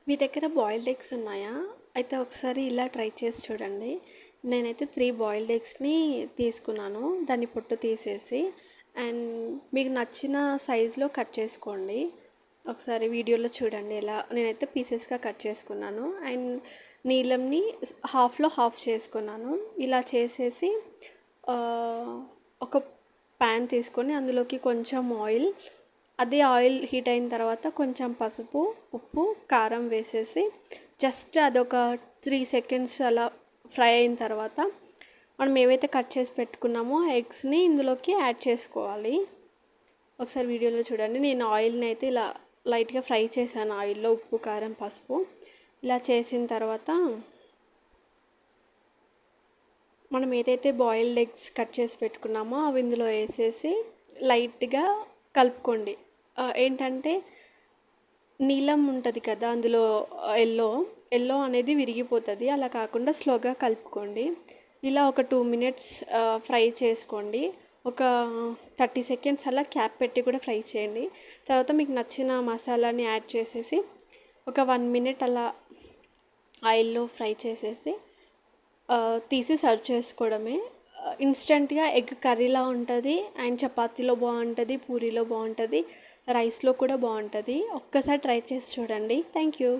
మీ దగ్గర boiled eggs ఉన్నాయా? అయితే ఒకసారి ఇలా ట్రై చేసి చూడండి. నేనైతే 3 బాయిల్డ్ ఎగ్స్‌ని తీసుకున్నాను. దాన్ని పొట్టు తీసేసి అండ్ మీకు నచ్చిన సైజులో కట్ చేసుకోండి. ఒకసారి వీడియోలో చూడండి ఎలా నేనైతే పీసెస్‌గా కట్ చేసుకున్నాను. అండ్ నీలంని హాఫ్‌లో హాఫ్ చేసుకున్నాను. ఇలా చేసేసి ఒక ప్యాన్ తీసుకొని అందులోకి కొంచెం ఆయిల్, అదే ఆయిల్ హీట్ అయిన తర్వాత కొంచెం పసుపు, ఉప్పు, కారం వేసేసి జస్ట్ అదొక 3 సెకండ్స్ అలా ఫ్రై అయిన తర్వాత మనం ఏవైతే కట్ చేసి పెట్టుకున్నామో ఎగ్స్ని ఇందులోకి యాడ్ చేసుకోవాలి. ఒకసారి వీడియోలో చూడండి. నేను ఆయిల్ని అయితే ఇలా లైట్గా ఫ్రై చేశాను ఆయిల్లో, ఉప్పు, కారం, పసుపు. ఇలా చేసిన తర్వాత మనం ఏదైతే బాయిల్డ్ ఎగ్స్ కట్ చేసి పెట్టుకున్నామో అవి ఇందులో వేసేసి లైట్గా కలుపుకోండి. ఏంటంటే నీలం ఉంటుంది కదా అందులో, ఎల్లో అనేది విరిగిపోతుంది. అలా కాకుండా స్లోగా కలుపుకోండి. ఇలా ఒక 2 మినిట్స్ ఫ్రై చేసుకోండి. ఒక 30 సెకండ్స్ అలా క్యాప్ పెట్టి కూడా ఫ్రై చేయండి. తర్వాత మీకు నచ్చిన మసాలాని యాడ్ చేసేసి ఒక 1 మినిట్ అలా ఆయిల్లో ఫ్రై చేసేసి తీసి సర్వ్ చేసుకోవడమే. ఇన్స్టెంట్గా ఎగ్ కర్రీలా ఉంటుంది అండ్ చపాతీలో బాగుంటుంది, పూరీలో బాగుంటుంది, రైస్లో కూడా బాగుంటుంది. ఒక్కసారి ట్రై చేసి చూడండి. Thank you.